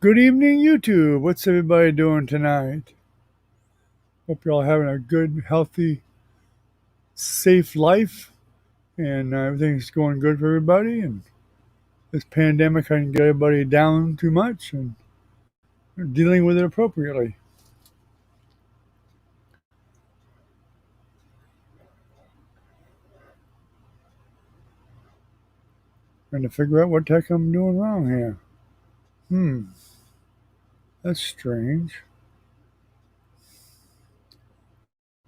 Good evening, YouTube. What's everybody doing tonight? Hope you're all having a good, healthy, safe life, and everything's going good for everybody. And this pandemic hasn't get everybody down too much, and they're dealing with it appropriately. Trying to figure out what the heck I'm doing wrong here. That's strange.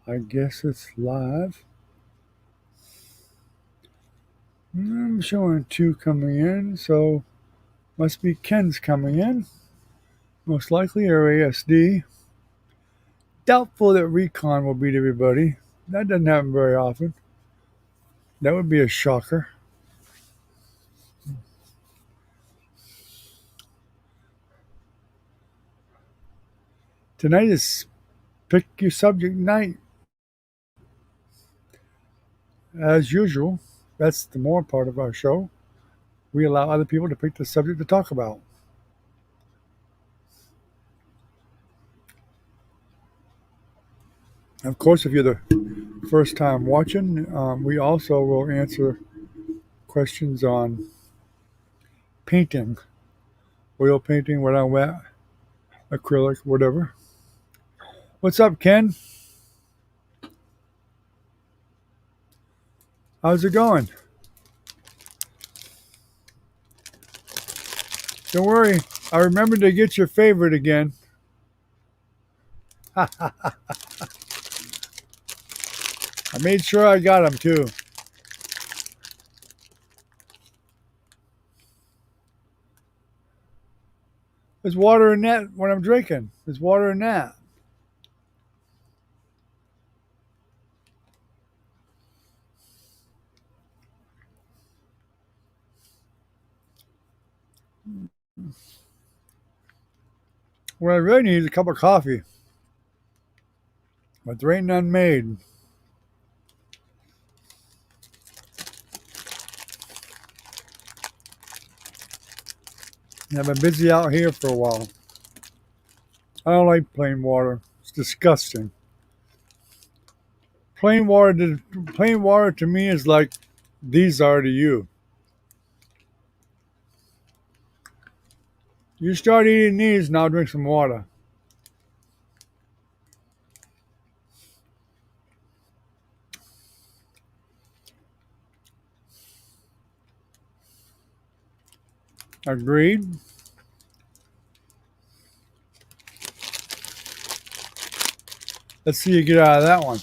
I guess it's live. I'm showing two coming in, so must be Ken's coming in. Most likely, or ASD. Doubtful that Recon will beat everybody. That doesn't happen very often. That would be a shocker. Tonight is pick your subject night. As usual, that's the more part of our show. We allow other people to pick the subject to talk about. Of course, if you're the first time watching, we also will answer questions on painting, oil painting, wet on wet, acrylic, whatever. What's up, Ken? How's it going? Don't worry, I remembered to get your favorite again. I made sure I got him too. There's water in that when I'm drinking. There's water in that. What I really need is a cup of coffee, but there ain't none made. And I've been busy out here for a while. I don't like plain water. It's disgusting. Plain water to me is like these are to you. You start eating these, now drink some water. Agreed? Let's see you get out of that one.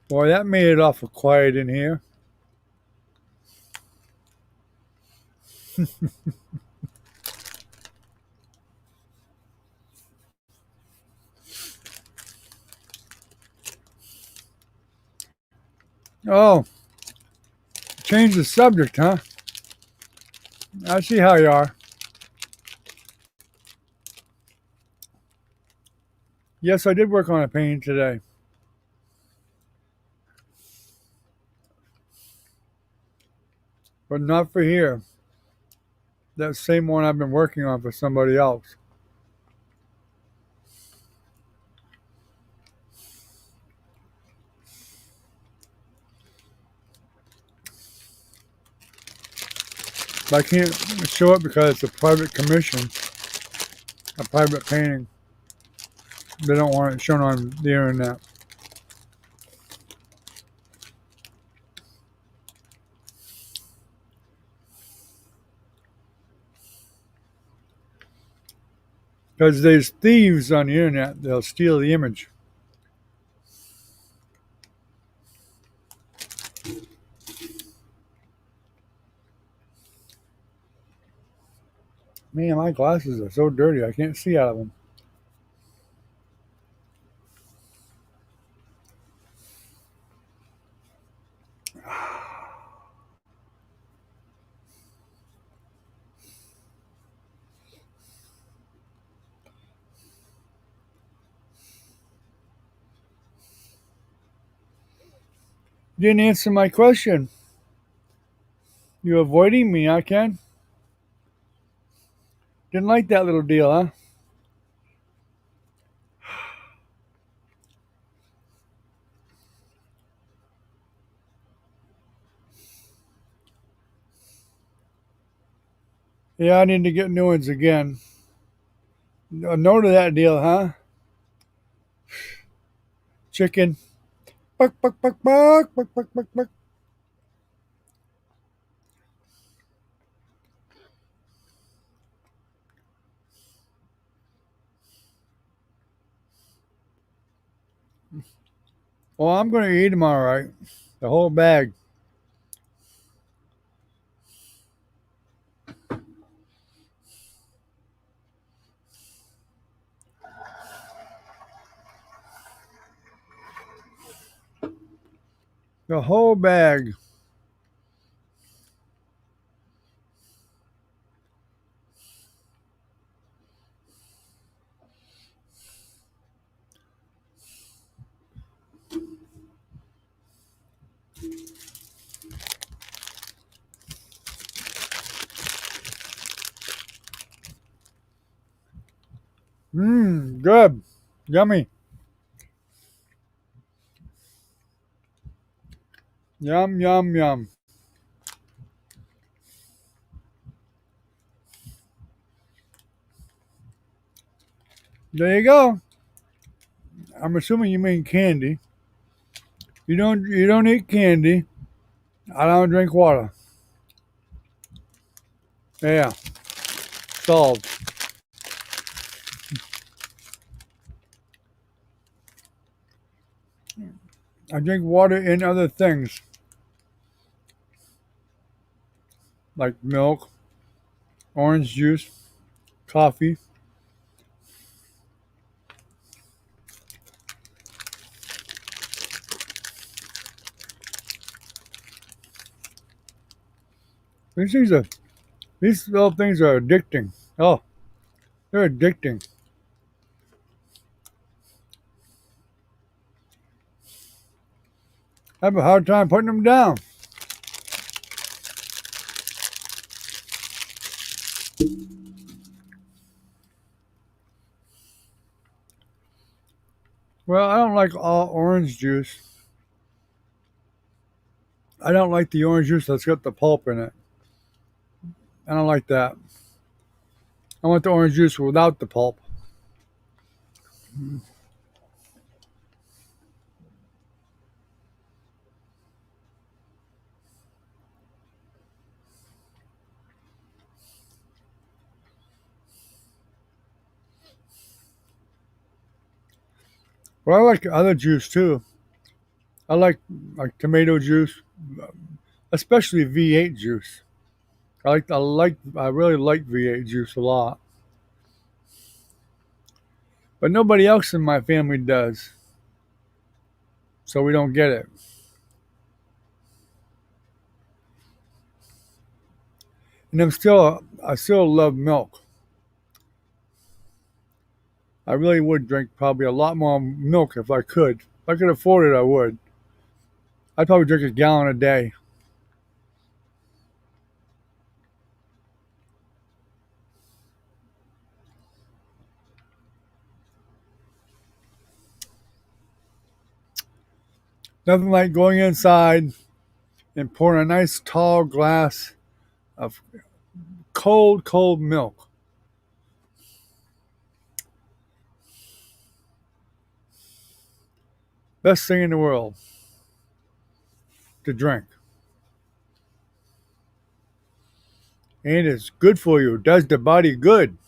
Boy, that made it awful quiet in here. Oh, change the subject, huh? I see how you are. Yes, I did work on a painting today. But not for here. That same one I've been working on for somebody else. But I can't show it because it's a private commission, a private painting. They don't want it shown on the internet. Because there's thieves on the internet, they'll steal the image. Man, my glasses are so dirty, I can't see out of them. You didn't answer my question. You avoiding me, huh, Ken? Didn't like that little deal, huh? Yeah, I need to get new ones again. No to that deal, huh? Chicken. Buck, buck, buck, buck, buck, buck, buck, buck. Well, I'm going to eat them all right. The whole bag. The whole bag. Mmm, good. Yummy. Yum, yum, yum. There you go. I'm assuming you mean candy. You don't eat candy. I don't drink water. Yeah, solved. I drink water and other things like milk, orange juice, coffee. These things are these little things are addicting. Oh, they're addicting. I have a hard time putting them down. Well, I don't like all orange juice. I don't like the orange juice that's got the pulp in it. I don't like that. I want the orange juice without the pulp. But I like other juice too. I like tomato juice, especially V8 juice. I really like V8 juice a lot. But nobody else in my family does. So we don't get it. And I still love milk. I really would drink probably a lot more milk if I could. If I could afford it, I would. I'd probably drink a gallon a day. Nothing like going inside and pouring a nice tall glass of cold, cold milk. Best thing in the world to drink. And it's good for you. Does the body good.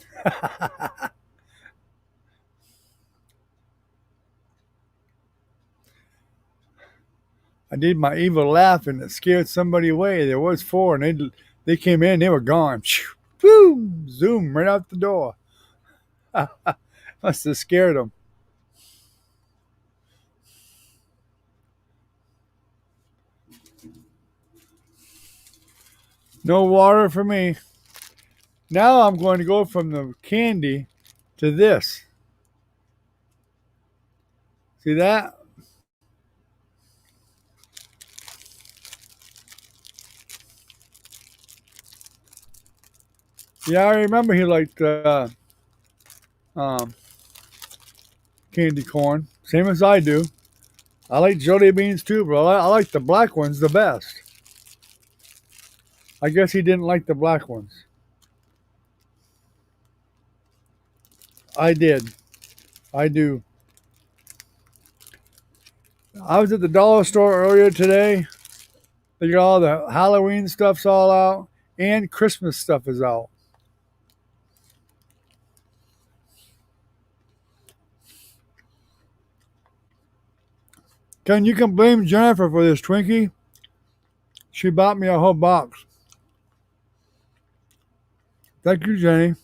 I did my evil laugh and it scared somebody away. There was four and they came in, they were gone. Boom! Zoom right out the door. Must have scared them. No water for me. Now I'm going to go from the candy to this. See that? Yeah, I remember he liked um, candy corn, same as I do. I like jelly beans too, but I like the black ones the best. I guess he didn't like the black ones. I did. I do. I was at the dollar store earlier today. They got all the Halloween stuff's all out, and Christmas stuff is out. You can blame Jennifer for this Twinkie. She bought me a whole box. Thank you, Jenny.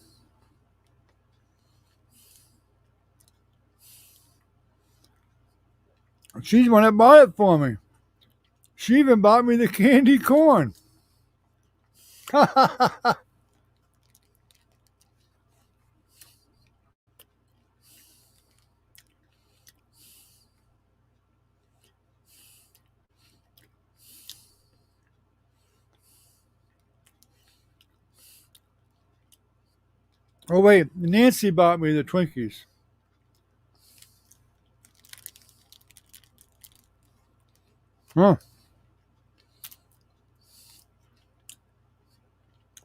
She's the one that bought it for me. She even bought me the candy corn. Oh wait, Nancy bought me the Twinkies. Huh.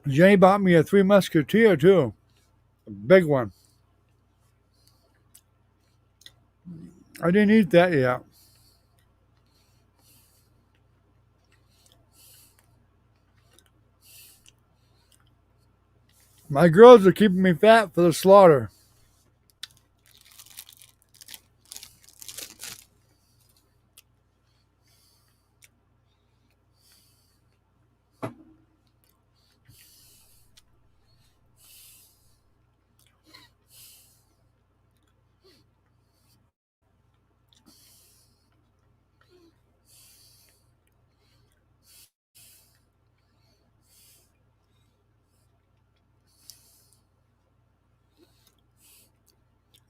Jenny bought me a Three Musketeer too, a big one. I didn't eat that yet. My girls are keeping me fat for the slaughter.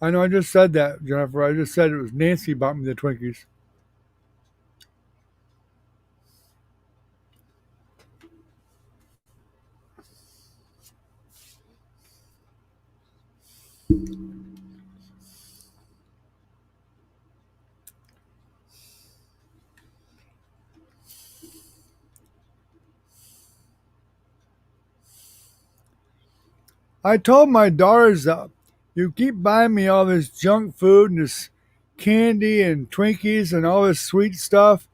I know I just said that, Jennifer. I just said it was Nancy bought me the Twinkies. I told my daughters that you keep buying me all this junk food and this candy and Twinkies and all this sweet stuff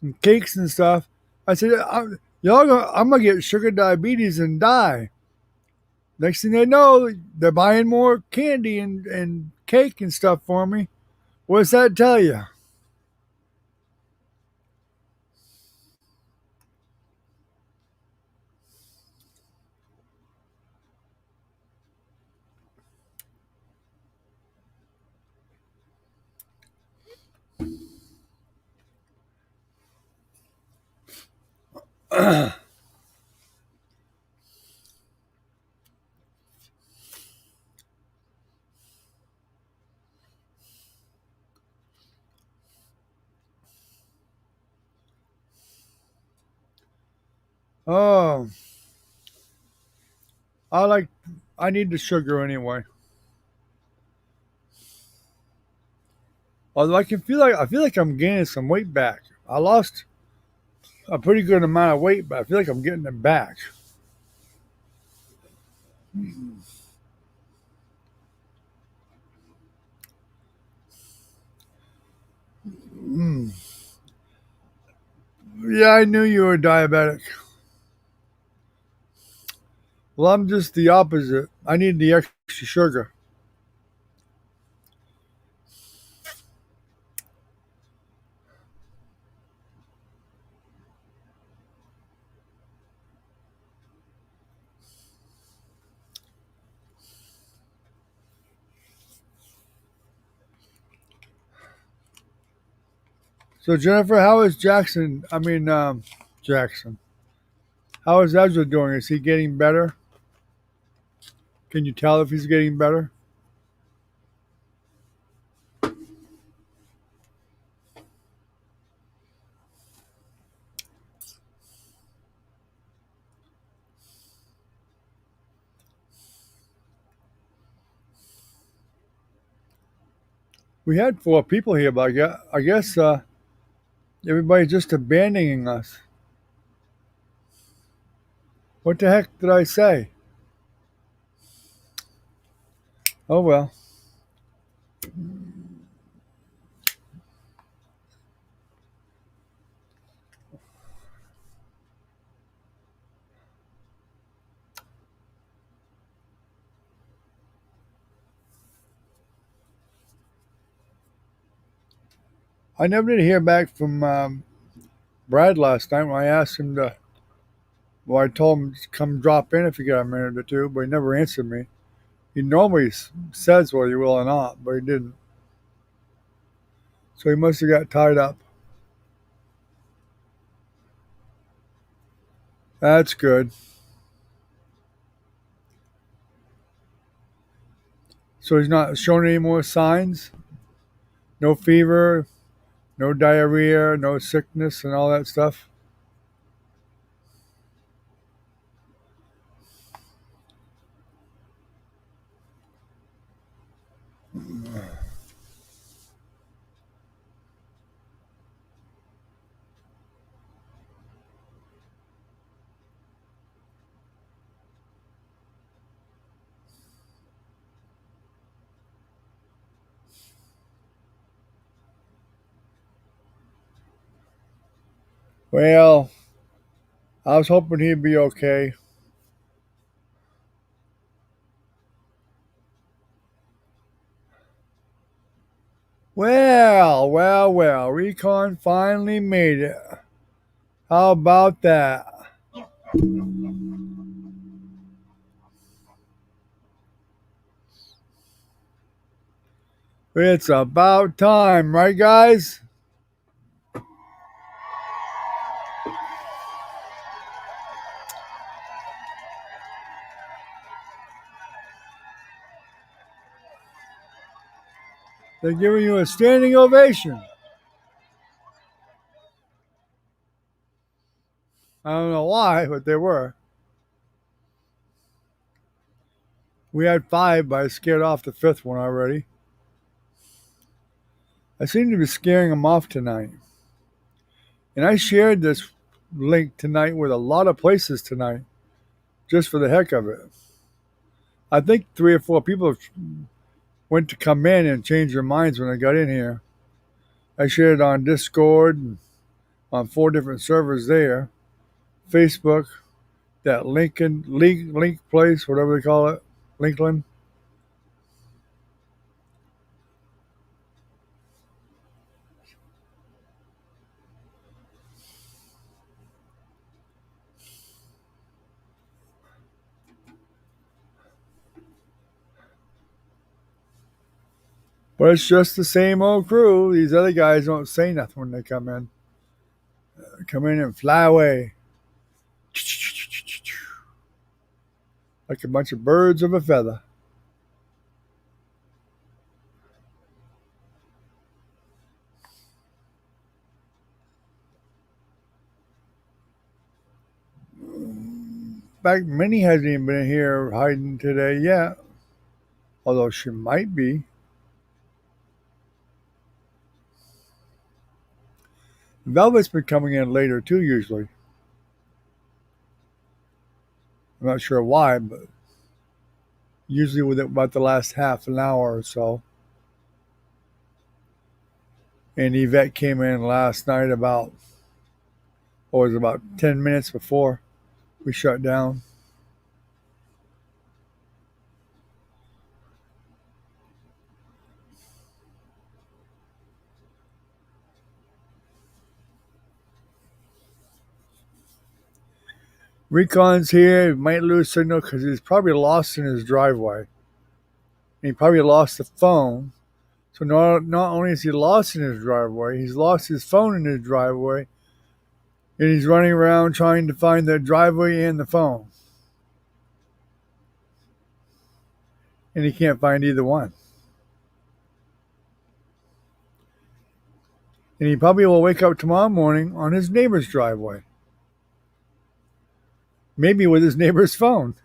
and cakes and stuff. I said, I'm gonna get sugar diabetes and die. Next thing they know, they're buying more candy and cake and stuff for me. What does that tell you? Oh, I like. I need the sugar anyway. Although I feel like I'm gaining some weight back. I lost a pretty good amount of weight, but I feel like I'm getting it back. Mm. Yeah, I knew you were diabetic. Well, I'm just the opposite. I need the extra sugar. So Jennifer, how is Jackson? Jackson. How is Ezra doing? Is he getting better? Can you tell if he's getting better? We had 4 people here, but I guess everybody's just abandoning us. What the heck did I say? Oh well. I never did hear back from Brad last night when I asked him to. Well, I told him to come drop in if you got a minute or two, but he never answered me. He normally says whether he will or not, but he didn't. So he must have got tied up. That's good. So he's not showing any more signs? No fever, no diarrhea, no sickness, and all that stuff? Well, I was hoping he'd be okay. Well, Recon finally made it. How about that? It's about time, right, guys? They're giving you a standing ovation. I don't know why, but they were. We had 5, but I scared off the 5th one already. I seem to be scaring them off tonight. And I shared this link tonight with a lot of places tonight, just for the heck of it. I think 3 or 4 people went to come in and change their minds when they got in here. I shared it on Discord and on 4 different servers there, Facebook, that link place, whatever they call it, Linkland. But it's just the same old crew. These other guys don't say nothing when they come in. Come in and fly away. Like a bunch of birds of a feather. In fact, Minnie hasn't even been here hiding today yet. Although she might be. Velvet's been coming in later too, usually. I'm not sure why, but usually within about the last half an hour or so. And Yvette came in last night about, what was it, about 10 minutes before we shut down. Recon's here. He might lose signal because he's probably lost in his driveway. And he probably lost the phone. So not only is he lost in his driveway, he's lost his phone in his driveway. And he's running around trying to find the driveway and the phone. And he can't find either one. And he probably will wake up tomorrow morning on his neighbor's driveway. Maybe with his neighbor's phone.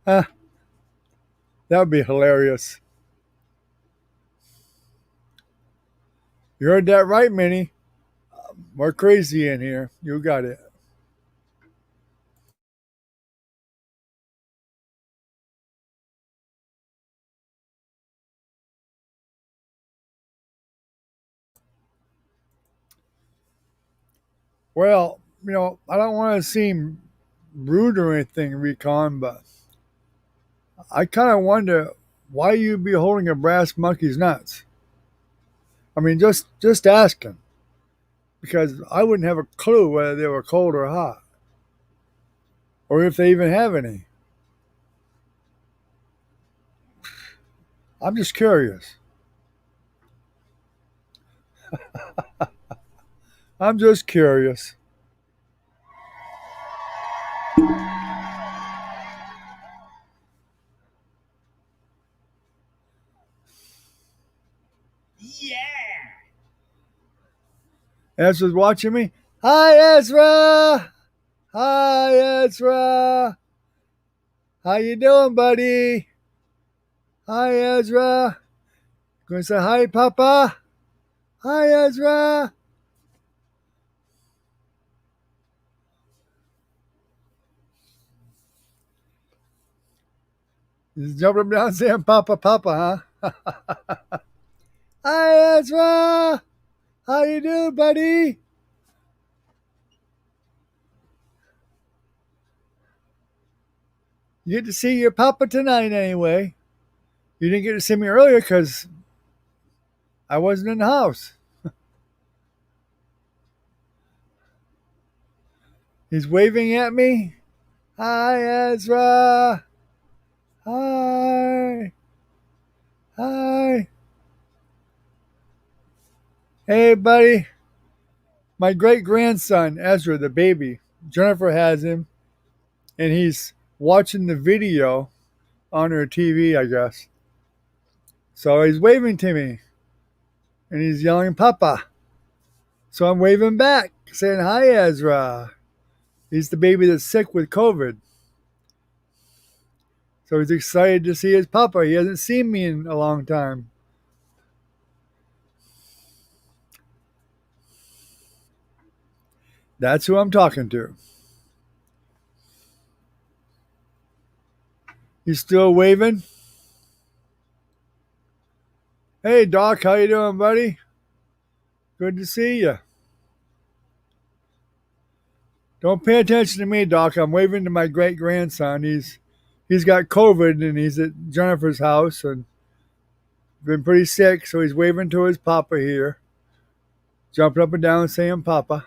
That That would be hilarious. You heard that right, Minnie. We're crazy in here. You got it. Well, I don't want to seem rude or anything, Recon, but I kind of wonder why you be holding a brass monkey's nuts. I mean, just asking, because I wouldn't have a clue whether they were cold or hot, or if they even have any. I'm just curious. I'm just curious. Ezra's watching me. Hi, Ezra. Hi, Ezra. How you doing, buddy? Hi, Ezra. Gonna say hi, Papa. Hi, Ezra. He's jumping up and down saying Papa, Papa, huh? Hi, Ezra. How you doing, buddy? You get to see your Papa tonight anyway. You didn't get to see me earlier because I wasn't in the house. He's waving at me. Hi, Ezra. Hi. Hi. Hey, buddy. My great grandson, Ezra, the baby, Jennifer has him, and he's watching the video on her TV, I guess. So he's waving to me, and he's yelling, Papa. So I'm waving back, saying, Hi, Ezra. He's the baby that's sick with COVID. So he's excited to see his papa. He hasn't seen me in a long time. That's who I'm talking to. He's still waving. Hey, Doc, how you doing, buddy? Good to see you. Don't pay attention to me, Doc. I'm waving to my great grandson. He's got COVID and he's at Jennifer's house and been pretty sick, so he's waving to his papa here, jumping up and down saying Papa.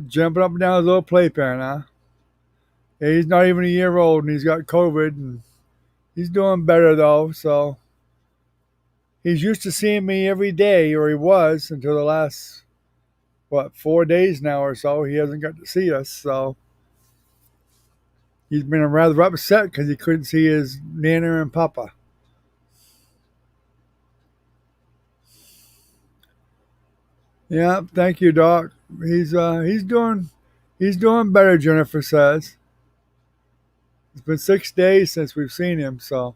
Jumping up and down his little playpen, huh? Yeah, he's not even a year old and he's got COVID and he's doing better though, so he's used to seeing me every day, or he was until the last 4 days now or so. He hasn't got to see us, so he's been rather upset because he couldn't see his nana and papa. Yeah, thank you, Doc. He's doing better. Jennifer says it's been 6 days since we've seen him, so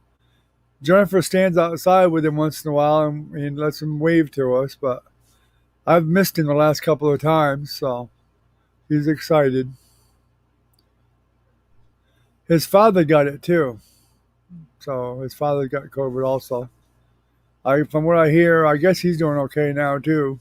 Jennifer stands outside with him once in a while and lets him wave to us. But I've missed him the last couple of times, so he's excited. His father got it too, so his father got COVID also. From what I hear, I guess he's doing okay now too.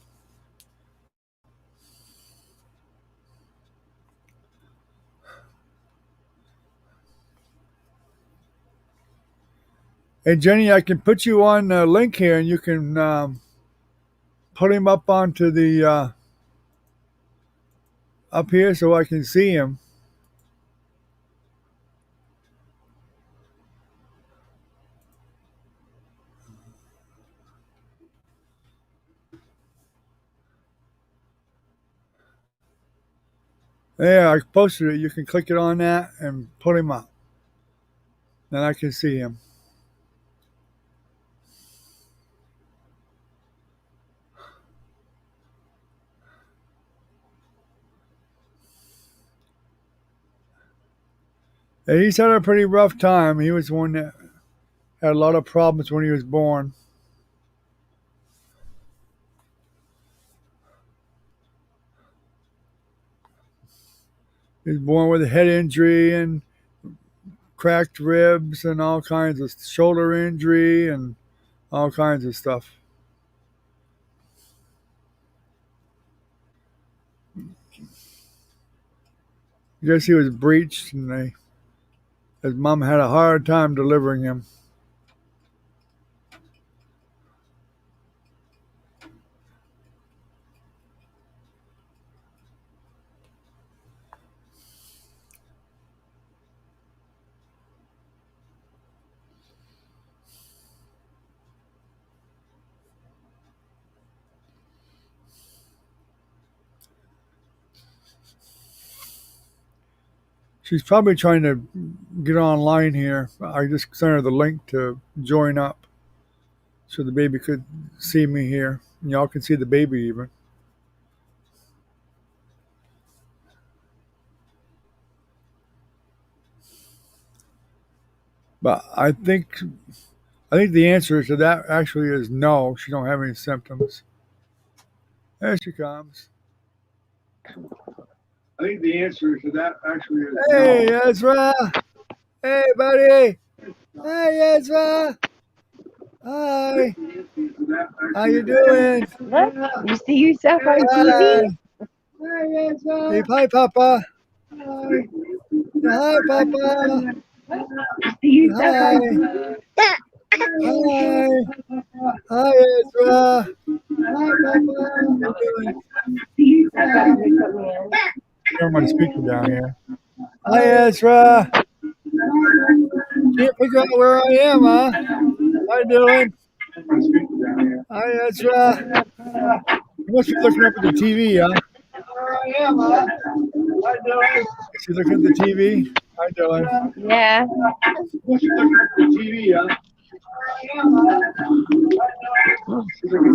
Hey Jenny, I can put you on a link here, and you can put him up onto the up here so I can see him. Yeah, I posted it. You can click it on that and put him up. Then I can see him. And he's had a pretty rough time. He was one that had a lot of problems when he was born. He was born with a head injury and cracked ribs and all kinds of shoulder injury and all kinds of stuff. I guess he was breached, and his mom had a hard time delivering him. She's probably trying to get online here. I just sent her the link to join up so the baby could see me here. Y'all can see the baby even. But I think the answer to that actually is no. She don't have any symptoms. There she comes. I think the answer to that actually is hey, no. Ezra. Hey, buddy. Hi, Ezra. Hi. How you doing? Look, you see yourself on Hi. TV? Hi, Ezra. Hey, hi, Papa. Hi. Hi, Papa. You see yourself Hi. on TV? Hi. Hi, Ezra. Hi, Papa. How you doing? See yourself on TV. Turn my speaker down here. Hi, Ezra. Can't figure out where I am, huh? How you doing? Hi, Ezra. You must be looking up at the TV, huh? Where I am, huh? How you doing? Is she looking at the TV? How you doing? Yeah. You must be looking at the TV, huh?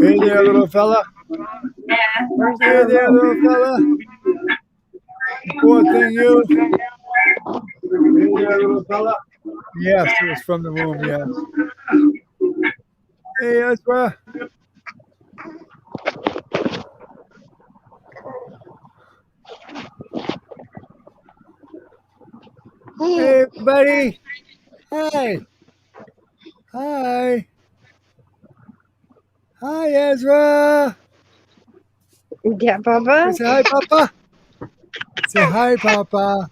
Hey there, little fella. Where's Hey the there, remote? little fella. Poor thing, you. Hey there, little fella. Yes, it was from the room, yes. Hey, Ezra. Hey, buddy. Hi. Hi. Hi, Ezra. Yeah, Papa? Say hi, Papa. Say hi, Papa.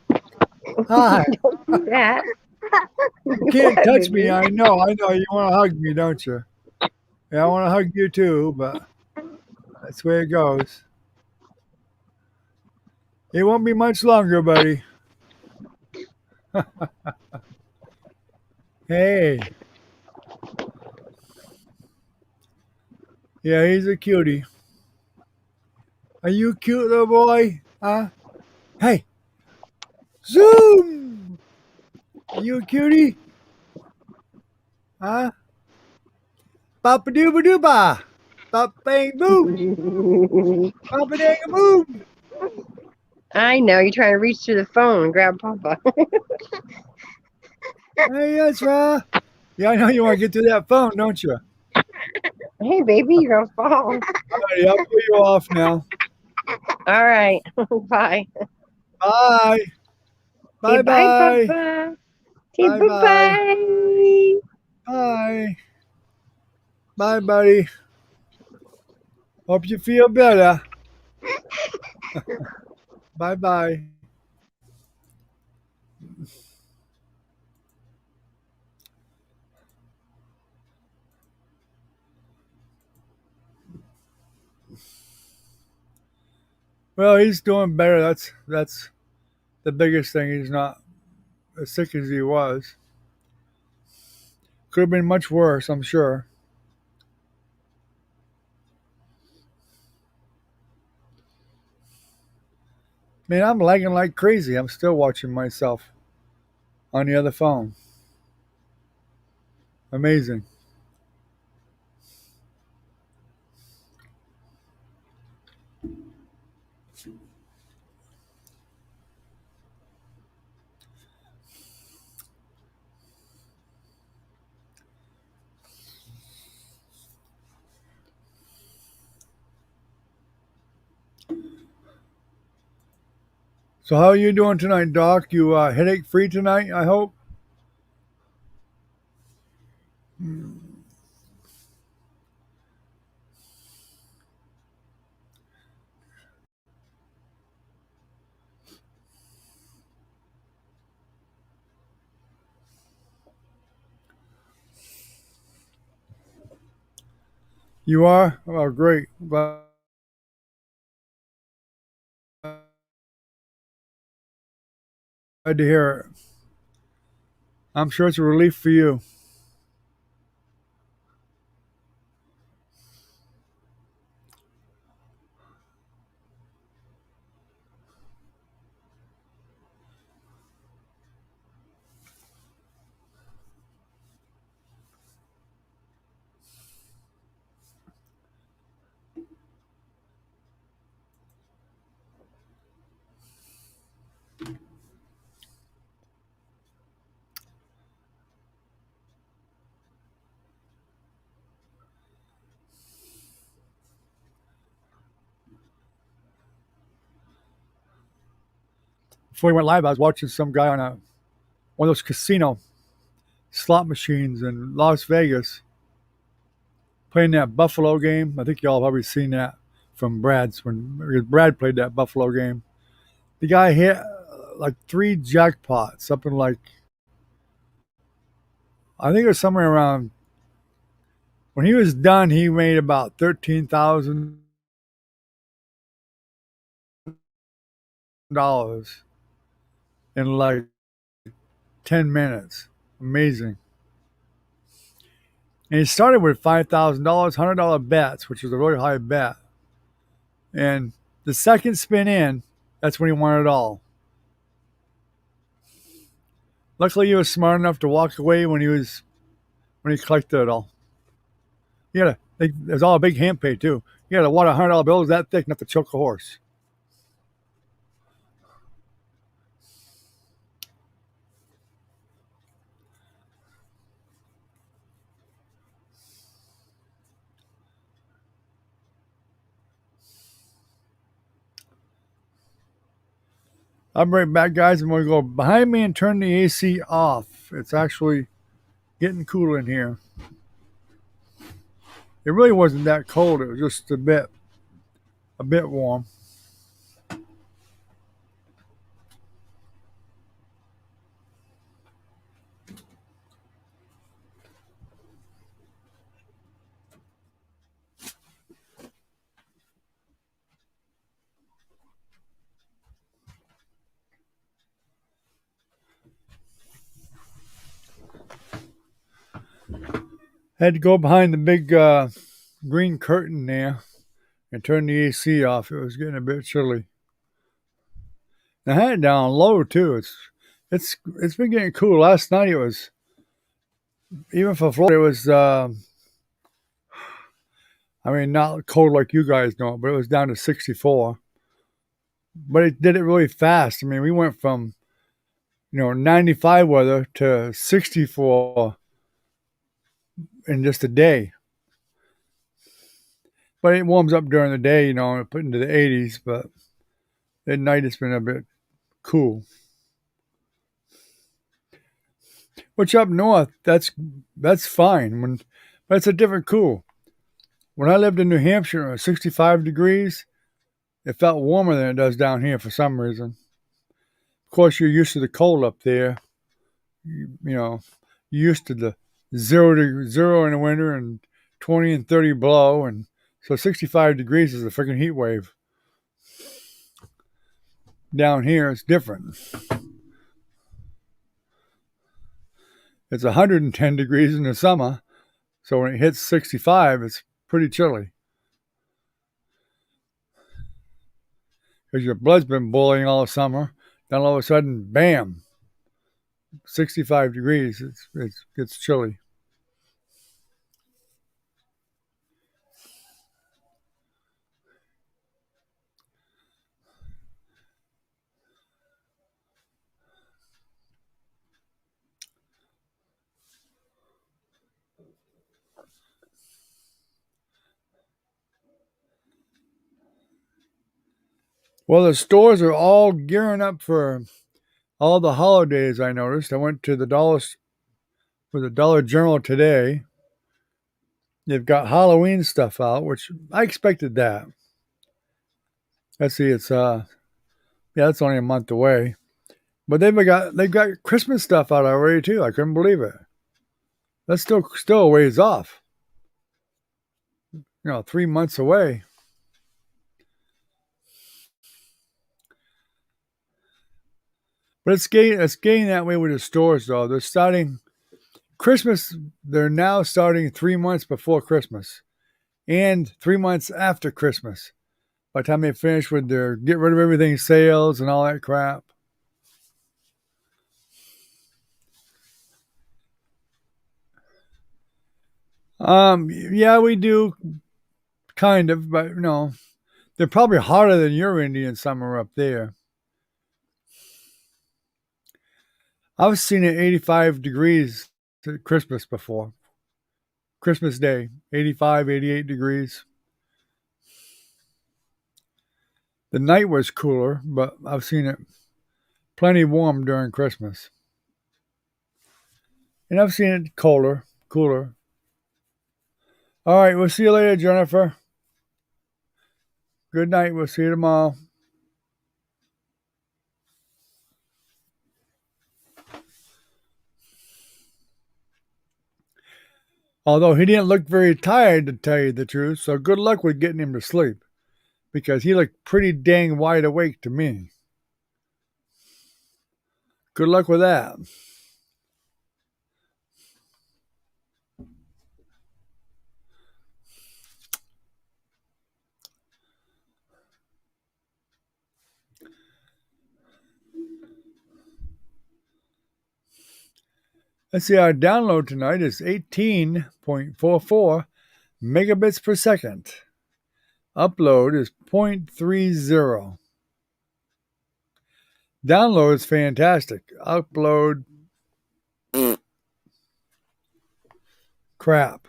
Hi. Don't do that. You can't What, touch me. baby? I know. I know. You want to hug me, don't you? Yeah, I want to hug you too, but that's the way it goes. It won't be much longer, buddy. Hey. Yeah, he's a cutie. Are you a cute little boy? Huh? Hey. Zoom. Are you a cutie? Huh? Papa dooba dooba. Papa bang boom. Papa dang a boom. I know, you're trying to reach through the phone and grab Papa. Hey, Ezra. Yeah, I know you want to get to that phone, don't you? Hey, baby, you're going to fall. Alrighty, I'll pull you off now. All right. Bye. Bye. Say Bye bye, bye. Papa. Say Bye bye. bye-bye. Bye. Bye, buddy. Hope you feel better. Bye bye. Well, he's doing better. That's the biggest thing. He's not as sick as he was. Could have been much worse, I'm sure. Man, I'm lagging like crazy. I'm still watching myself on the other phone. Amazing. So how are you doing tonight, Doc? You headache free tonight, I hope? You are? Oh, great. Glad to hear it. I'm sure it's a relief for you. Before we went live, I was watching some guy on one of those casino slot machines in Las Vegas playing that Buffalo game. I think y'all have probably seen that from Brad's when Brad played that Buffalo game. The guy hit like three jackpots, something like I think it was somewhere around when he was done. He made about $13,000 in like 10 minutes. Amazing. And he started with $5,000, $100 bets, which was a really high bet. And the second spin in, that's when he won it all. Luckily, he was smart enough to walk away when he collected it all. He had there's all a big hand pay too. He had a what $100 bills that thick enough to choke a horse. I'll be right back, guys. I'm going to go behind me and turn the AC off. It's actually getting cool in here. It really wasn't that cold. It was just a bit warm. Had to go behind the big green curtain there and turn the AC off. It was getting a bit chilly. And I had it down low too. It's been getting cool. Last night it was even for Florida. It was I mean not cold like you guys know, but it was down to 64. But it did it really fast. I mean we went from 95 weather to 64 in just a day. But it warms up during the day, and put into the 80s. But at night it's been a bit cool. Which up north, that's fine. But it's a different cool. When I lived in New Hampshire, it was 65 degrees. It felt warmer than it does down here for some reason. Of course, you're used to the cold up there. You're used to the zero in the winter and 20 and 30 below, and so 65 degrees is a freaking heat wave. Down here, it's different. It's 110 degrees in the summer, so when it hits 65, it's pretty chilly because your blood's been boiling all summer. Then all of a sudden, bam, 65 degrees. It's chilly. Well, the stores are all gearing up for all the holidays. I noticed. I went to the Dollar General today. They've got Halloween stuff out, which I expected that. Let's see, it's yeah, it's only a month away. But they've got Christmas stuff out already too. I couldn't believe it. That's still a ways off. 3 months away. But it's getting that way with the stores though. They're starting Christmas. They're now starting 3 months before Christmas and 3 months after Christmas. By the time they finish with their get rid of everything sales and all that crap. Yeah, we do kind of, but they're probably hotter than your Indian summer up there. I've seen it 85 degrees to Christmas before. Christmas Day, 85, 88 degrees. The night was cooler, but I've seen it plenty warm during Christmas. And I've seen it colder, cooler. All right, we'll see you later, Jennifer. Good night. We'll see you tomorrow. Although he didn't look very tired, to tell you the truth, so good luck with getting him to sleep because he looked pretty dang wide awake to me. Good luck with that. Let's see, our download tonight is 18.44 megabits per second. Upload is 0.30. Download is fantastic. Upload, crap.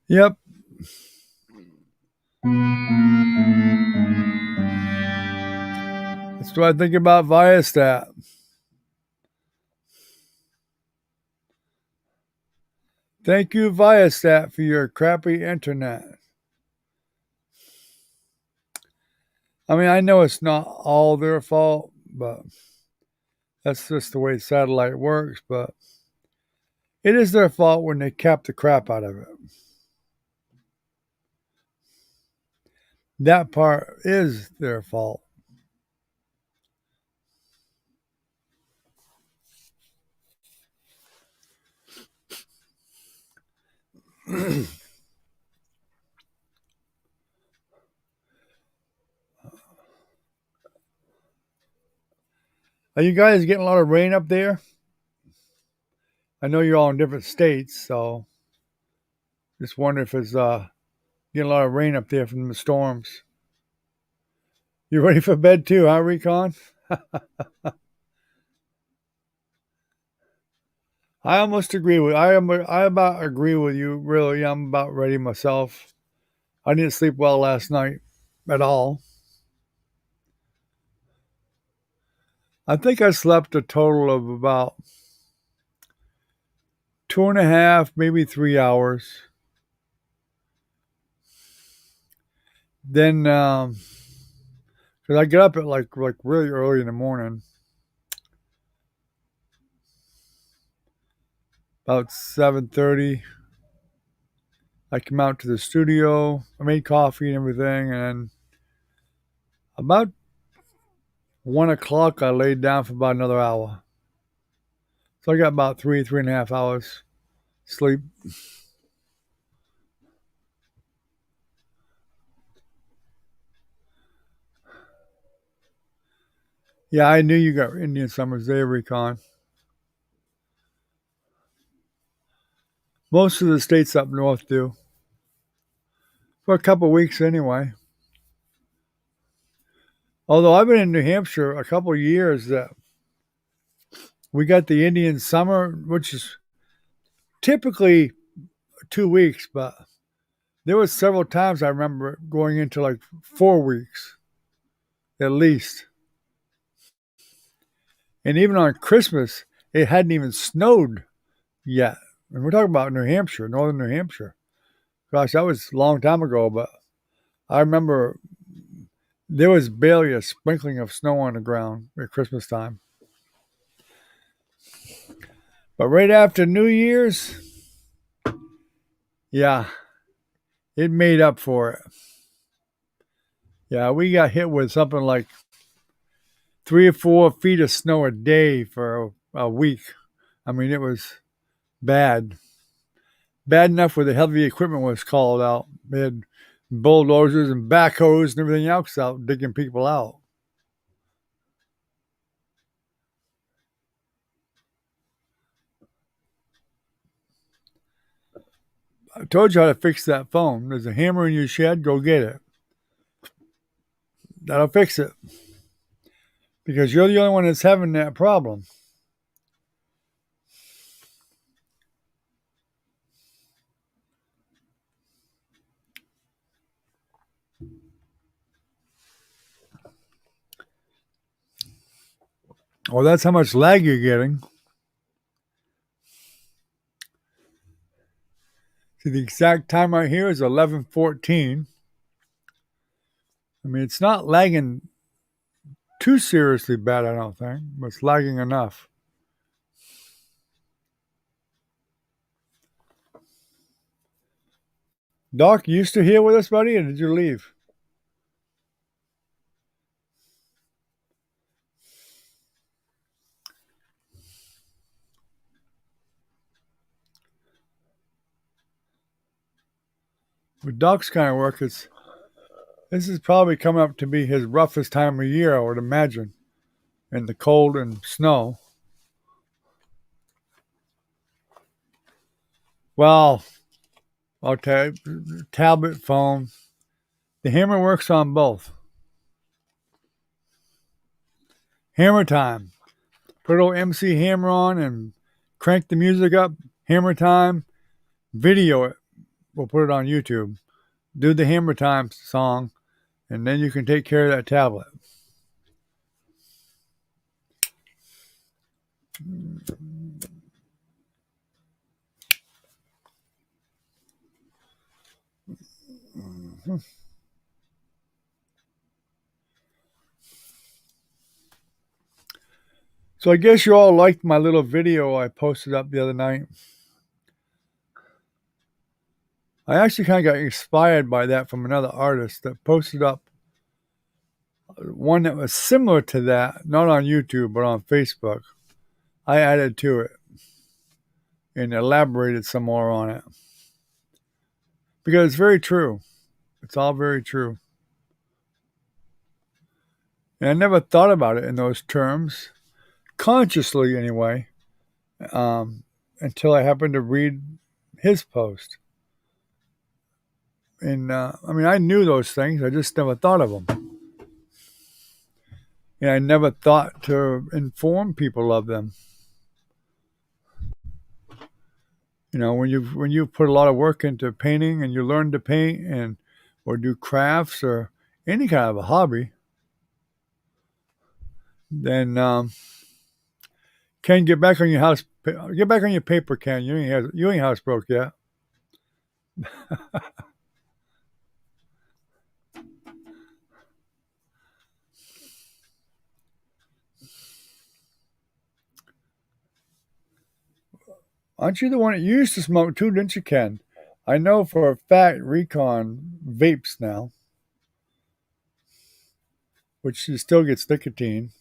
Yep. That's what I think about Viastat. Thank you, Viastat, for your crappy internet. I mean, I know it's not all their fault, but that's just the way satellite works. But it is their fault when they cap the crap out of it. That part is their fault. Are you guys getting a lot of rain up there? I know you're all in different states, so just wonder if it's getting a lot of rain up there from the storms. You ready for bed too, huh, Recon? I almost agree with I about agree with you. Really, I'm about ready myself. I didn't sleep well last night at all. I think I slept a total of about 2.5, maybe 3 hours. Then, because I get up at like really early in the morning, about 7:30. I come out to the studio. I made coffee and everything, and about 1 o'clock, I laid down for about another hour. So I got about 3.5 hours sleep. Yeah, I knew you got Indian summers there, Recon. Most of the states up north do. For a couple of weeks anyway. Although I've been in New Hampshire a couple of years, we got the Indian summer, which is typically 2 weeks, but there was several times I remember going into like 4 weeks at least. And even on Christmas, it hadn't even snowed yet. And we're talking about New Hampshire, northern New Hampshire. Gosh, that was a long time ago, but I remember there was barely a sprinkling of snow on the ground at Christmas time. But right after New Year's, yeah, it made up for it. Yeah, we got hit with something like 3 or 4 feet of snow a day for a week. I mean, it was bad. Bad enough where the heavy equipment was called out. They had bulldozers and backhoes and everything else out digging people out. I told you how to fix that phone. There's a hammer in your shed, go get it. That'll fix it. Because you're the only one that's having that problem. Well, that's how much lag you're getting. See, the exact time right here is 11:14. I mean, it's not lagging too seriously bad, I don't think, but it's lagging enough. Doc, you still here with us, buddy, or did you leave? With Doc's kind of work, this is probably coming up to be his roughest time of year, I would imagine, in the cold and snow. Well, I'll tell you, tablet, phone, the hammer works on both. Hammer time. Put a little MC Hammer on and crank the music up. Hammer time. Video it. We'll put it on YouTube. Do the Hammer Time song, and then you can take care of that tablet. So I guess you all liked my little video I posted up the other night. I actually kind of got inspired by that from another artist that posted up one that was similar to that, not on YouTube, but on Facebook. I added to it and elaborated some more on it. Because it's very true. It's all very true. And I never thought about it in those terms, consciously anyway, until I happened to read his post. And I mean, I knew those things, I just never thought of them. And I never thought to inform people of them. You know, when you put a lot of work into painting and you learn to paint and or do crafts or any kind of a hobby, then Ken, get back on your paper, Ken. You ain't housebroke yet. Aren't you the one that used to smoke too, didn't you, Ken? I know for a fact Recon vapes now, which she still gets nicotine.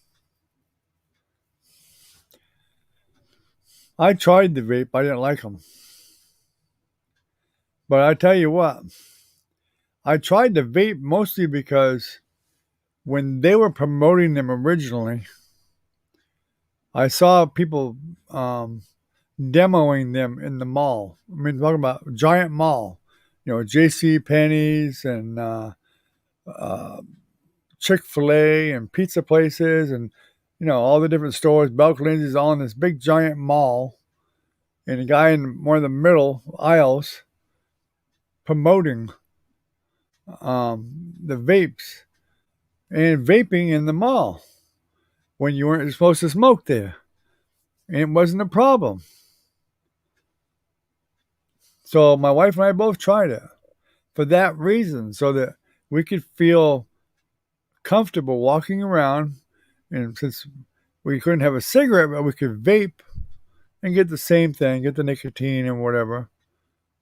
I tried the vape. I didn't like them. But I tell you what, I tried the vape mostly because when they were promoting them originally, I saw people demoing them in the mall. I mean, talking about giant mall, you know, J.C. Penney's and Chick-fil-A and pizza places and, you know, all the different stores, Belk Lindsay's, all in this big giant mall. And a guy in one of the middle aisles promoting the vapes and vaping in the mall when you weren't supposed to smoke there. And it wasn't a problem. So my wife and I both tried it for that reason, so that we could feel comfortable walking around. And since we couldn't have a cigarette, but we could vape and get the same thing, get the nicotine and whatever,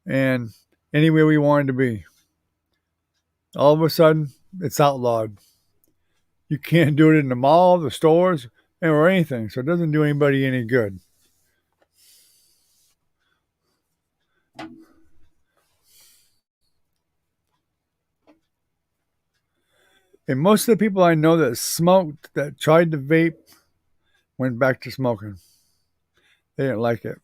and anywhere we wanted to be. All of a sudden, it's outlawed. You can't do it in the mall, the stores, or anything. So it doesn't do anybody any good. And most of the people I know that smoked, that tried to vape, went back to smoking. They didn't like it.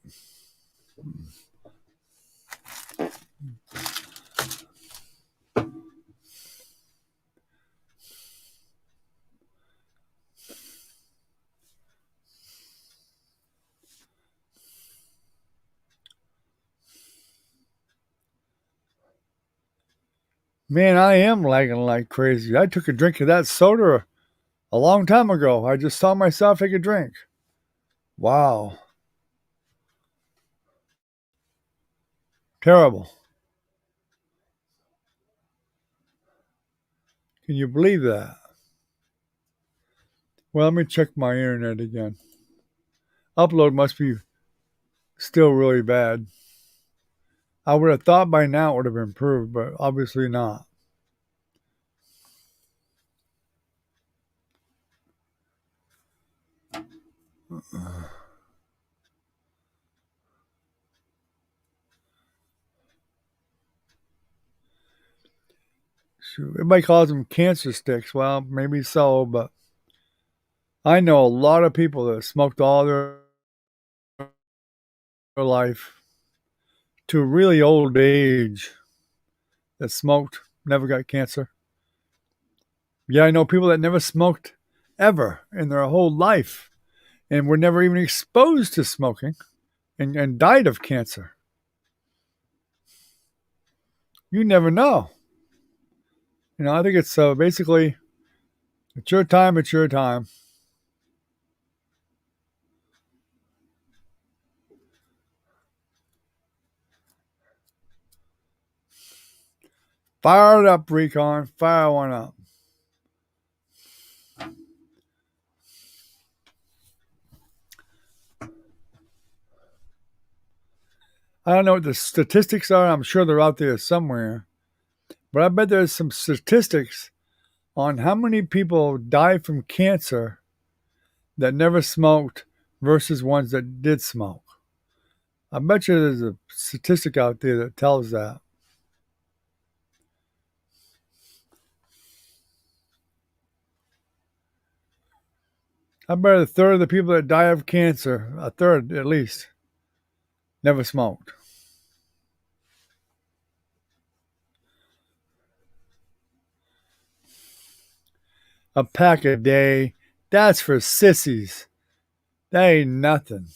Man, I am lagging like crazy. I took a drink of that soda a long time ago. I just saw myself take a drink. Wow. Terrible. Can you believe that? Well, let me check my internet again. Upload must be still really bad. I would have thought by now it would have improved, but obviously not. Everybody calls them cancer sticks. Well, maybe so, but I know a lot of people that smoked all their life to really old age that smoked, never got cancer. Yeah, I know people that never smoked ever in their whole life and were never even exposed to smoking and died of cancer. You never know. I think it's basically, it's your time, it's your time. Fire it up, Recon. Fire one up. I don't know what the statistics are. I'm sure they're out there somewhere. But I bet there's some statistics on how many people die from cancer that never smoked versus ones that did smoke. I bet you there's a statistic out there that tells that. I bet a third of the people that die of cancer, a third at least, never smoked. A pack a day, that's for sissies. That ain't nothing.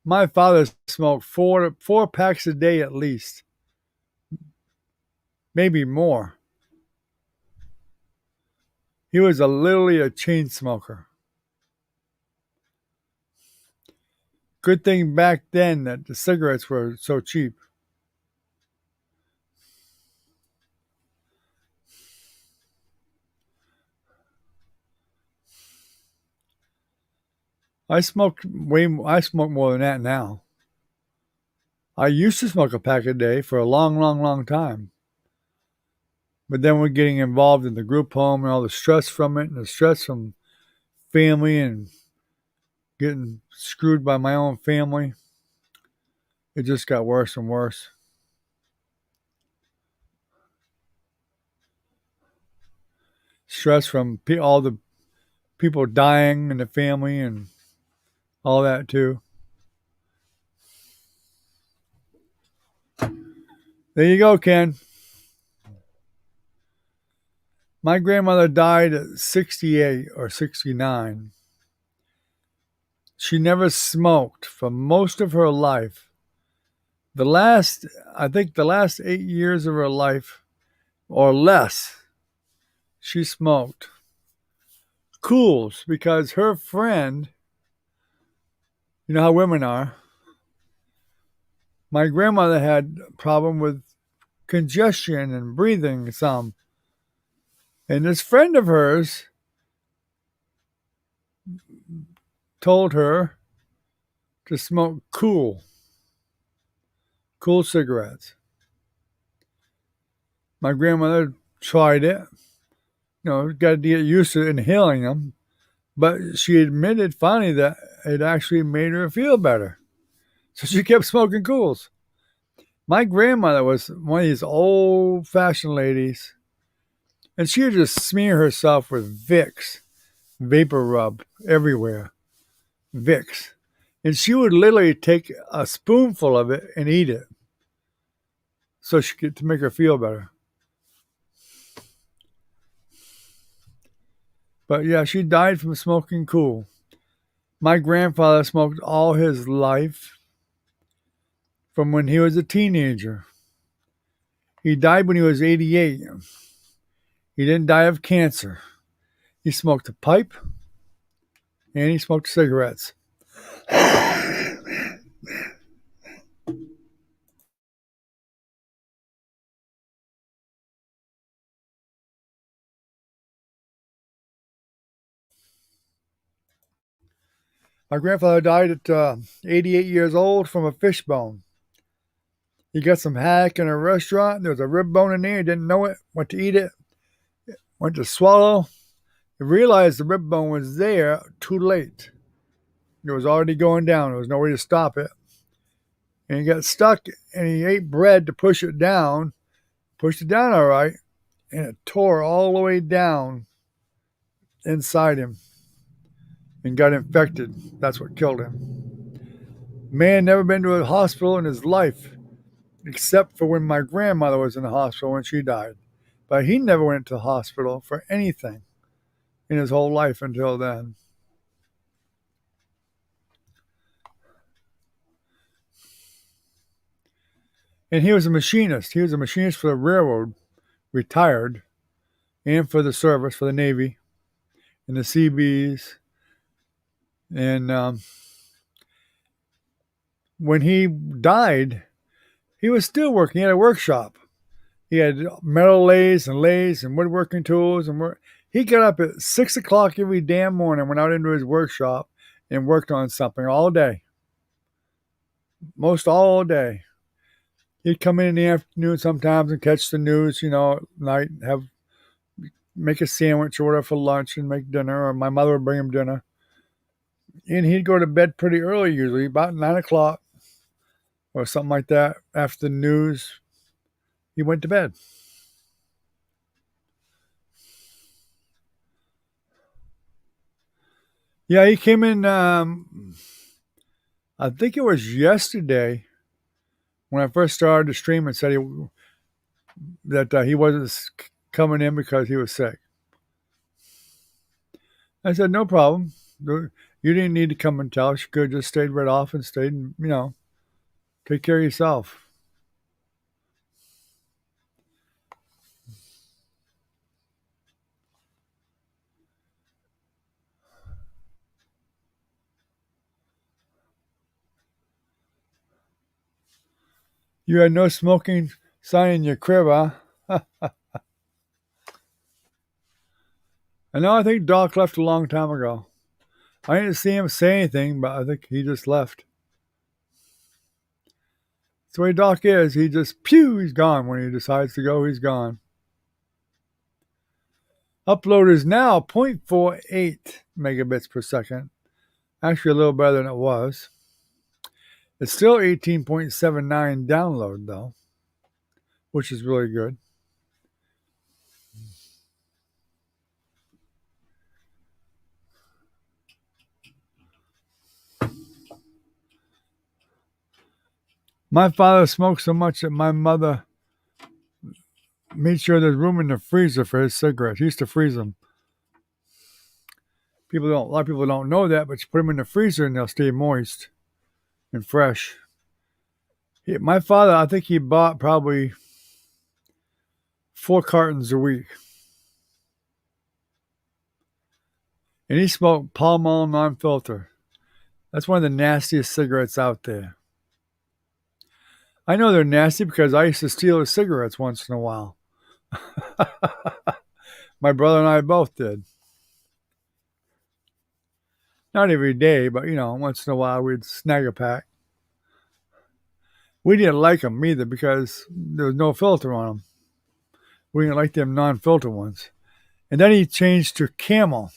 My father smoked four packs a day at least, maybe more. He was literally a chain smoker. Good thing back then that the cigarettes were so cheap. I smoke more than that now. I used to smoke a pack a day for a long, long, long time. But then we're getting involved in the group home and all the stress from it and the stress from family and getting screwed by my own family. It just got worse and worse. Stress from all the people dying in the family and all that too. There you go, Ken. My grandmother died at 68 or 69. She never smoked for most of her life, The last, I think the last 8 years of her life or less, she smoked Cools because her friend, you know how women are, my grandmother had a problem with congestion and breathing some. And this friend of hers told her to smoke cool cigarettes. My grandmother tried it, got to get used to inhaling them, but she admitted finally that it actually made her feel better. So she kept smoking cools. My grandmother was one of these old fashioned ladies, and she would just smear herself with Vicks, vapor rub everywhere, Vicks. And she would literally take a spoonful of it and eat it so she could to make her feel better. But yeah, she died from smoking cool. My grandfather smoked all his life from when he was a teenager. He died when he was 88. He didn't die of cancer. He smoked a pipe and he smoked cigarettes. My grandfather died at 88 years old from a fish bone. He got some hack in a restaurant. There was a rib bone in there. He didn't know it. Went to eat it. Went to swallow. He realized the rib bone was there too late. It was already going down. There was no way to stop it. And he got stuck and he ate bread to push it down. Pushed it down all right. And it tore all the way down inside him and got infected. That's what killed him. Man never been to a hospital in his life except for when my grandmother was in the hospital when she died. But he never went to the hospital for anything in his whole life until then. And he was a machinist. He was a machinist for the railroad, retired, and for the service, for the Navy, and the Seabees. And when he died, he was still working. He had a workshop. He had metal lathes and woodworking tools. He got up at 6 o'clock every damn morning, went out into his workshop, and worked on something all day. Most all day. He'd come in the afternoon sometimes and catch the news, at night, make a sandwich or whatever for lunch and make dinner, or my mother would bring him dinner. And he'd go to bed pretty early, usually about 9 o'clock or something like that. After the news, he went to bed. Yeah, he came in, I think it was yesterday when I first started to stream and said that he wasn't coming in because he was sick. I said, no problem. You didn't need to come and tell us. You could have just stayed right off and stayed and, take care of yourself. You had no smoking sign in your crib, huh? I know, I think Doc left a long time ago. I didn't see him say anything, but I think he just left. That's the way Doc is. He just, he's gone. When he decides to go, he's gone. Upload is now 0.48 megabits per second. Actually, a little better than it was. It's still 18.79 download, though, which is really good. My father smoked so much that my mother made sure there's room in the freezer for his cigarettes. He used to freeze them. A lot of people don't know that, but you put them in the freezer and they'll stay moist and fresh. My father, I think he bought probably 4 cartons a week, and he smoked Pall Mall non-filter. That's one of the nastiest cigarettes out there. I know they're nasty because I used to steal his cigarettes once in a while. My brother and I both did. Not every day, but once in a while we'd snag a pack. We didn't like them either because there was no filter on them. We didn't like them non-filter ones. And then he changed to Camel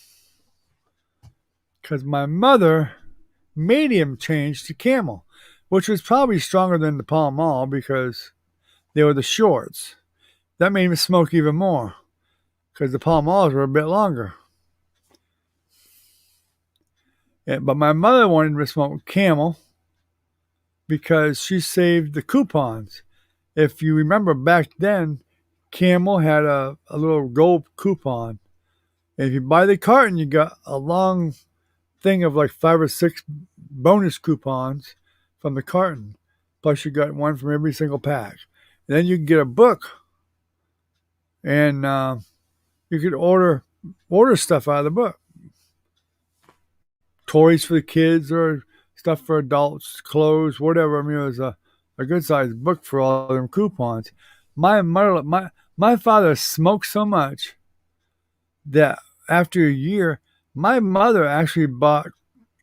because my mother made him change to Camel, which was probably stronger than the Pall Mall because they were the shorts. That made him smoke even more because the Pall Malls were a bit longer. But my mother wanted me to smoke Camel because she saved the coupons. If you remember back then, Camel had a little gold coupon. And if you buy the carton, you got a long thing of like 5 or 6 bonus coupons from the carton. Plus, you got one from every single pack. And then you can get a book, and you could order stuff out of the book. Toys for the kids or stuff for adults, clothes, whatever. I mean, it was a good sized book for all them coupons. My father smoked so much that after a year, my mother actually bought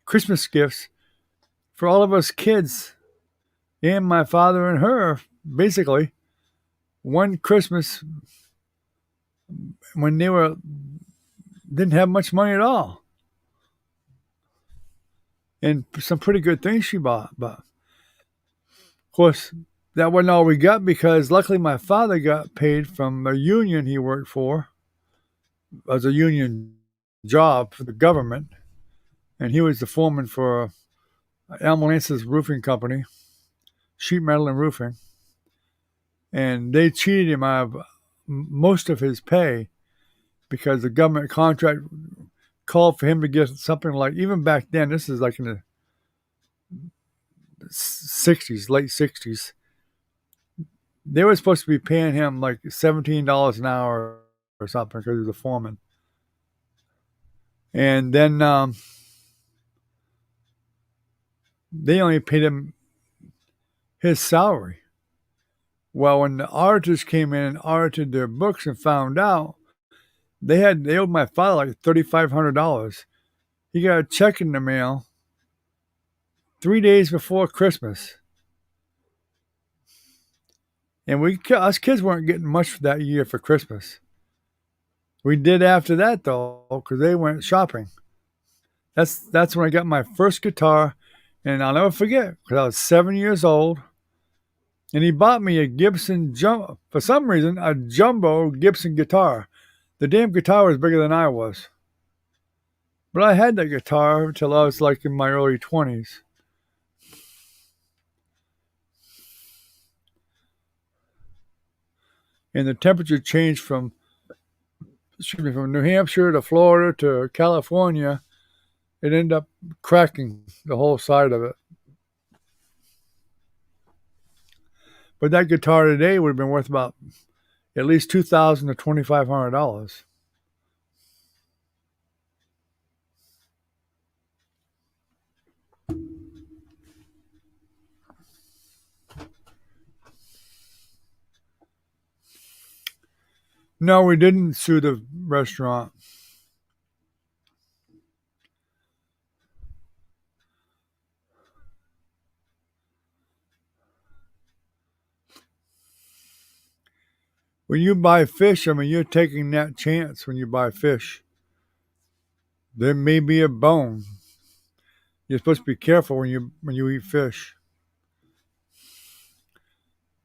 Christmas gifts for all of us kids and my father and her, basically, one Christmas when they didn't have much money at all. And some pretty good things she bought. But of course, that wasn't all we got because luckily my father got paid from a union he worked for as a union job for the government. And he was the foreman for Almalance's roofing company, sheet metal and roofing. And they cheated him out of most of his pay because the government contract called for him to get something like, even back then, this is like in the 60s, late 60s, they were supposed to be paying him like $17 an hour or something because he was a foreman. And then they only paid him his salary. Well, when the auditors came in and audited their books and found out they owed my father like $3,500. He got a check in the mail 3 days before Christmas. And us kids weren't getting much for that year for Christmas. We did after that though, because they went shopping. That's when I got my first guitar, and I'll never forget because I was 7 years old, and he bought me a for some reason, a jumbo Gibson guitar. The damn guitar was bigger than I was. But I had that guitar until I was like in my early 20s. And the temperature changed from New Hampshire to Florida to California. It ended up cracking the whole side of it. But that guitar today would have been worth about at least $2,000 to $2,500. No, we didn't sue the restaurant. When you buy fish, I mean, you're taking that chance when you buy fish. There may be a bone. You're supposed to be careful when you eat fish.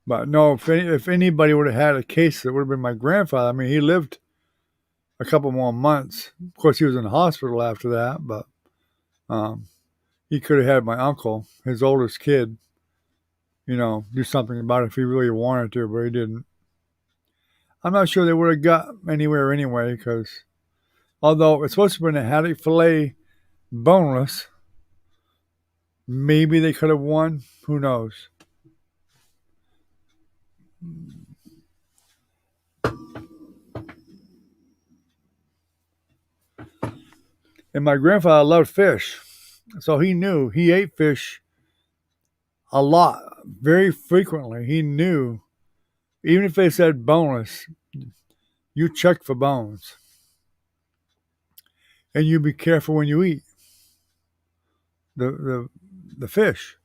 But no, if anybody would have had a case, it would have been my grandfather. I mean, he lived a couple more months. Of course, he was in the hospital after that, but he could have had my uncle, his oldest kid, do something about it if he really wanted to, but he didn't. I'm not sure they would have got anywhere anyway, because although it's supposed to have been a haddock fillet boneless, maybe they could have won. Who knows? And my grandfather loved fish. So he knew he ate fish a lot, very frequently. He knew, even if they said boneless, you check for bones. And you be careful when you eat the, the, the fish.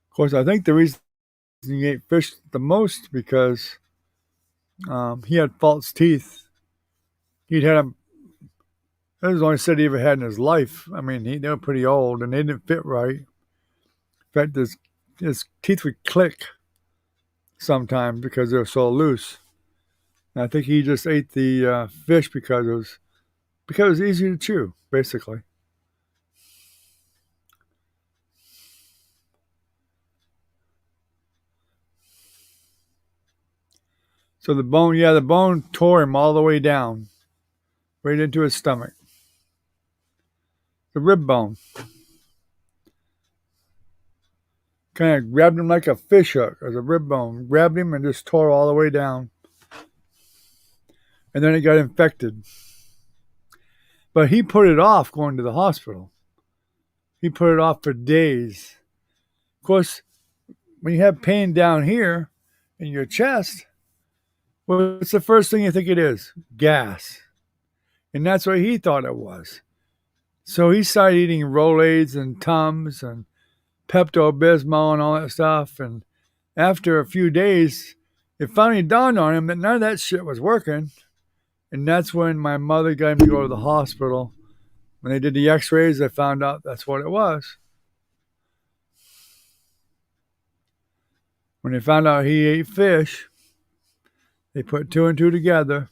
Of course, I think the reason he ate fish the most because he had false teeth. He'd had them. That was the only set he ever had in his life. I mean, they were pretty old and they didn't fit right. In fact, his teeth would click sometimes because they were so loose. And I think he just ate the fish because it was easy to chew, basically. So the bone tore him all the way down, right into his stomach. The rib bone kind of grabbed him like a fish hook, or the rib bone grabbed him and just tore all the way down. And then it got infected. But he put it off going to the hospital. He put it off for days. Of course, when you have pain down here in your chest, what's the first thing you think it is? Gas. And that's what he thought it was. So he started eating Rolaids and Tums and Pepto Bismol and all that stuff. And after a few days, it finally dawned on him that none of that shit was working. And that's when my mother got him to go to the hospital. When they did the x-rays, they found out that's what it was. When they found out he ate fish, they put two and two together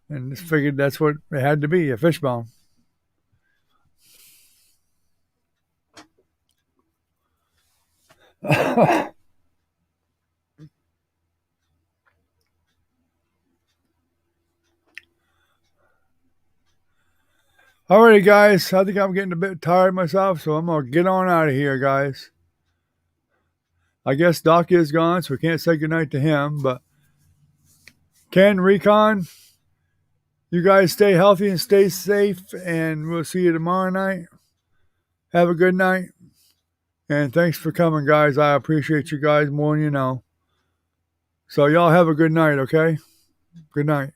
and just figured that's what it had to be, a fish bone. Alrighty, guys. I think I'm getting a bit tired myself, so I'm going to get on out of here, guys. I guess Doc is gone, so we can't say goodnight to him, but Ken, Recon, you guys stay healthy and stay safe, and we'll see you tomorrow night. Have a good night, and thanks for coming, guys. I appreciate you guys more than you know. So y'all have a good night, okay? Good night.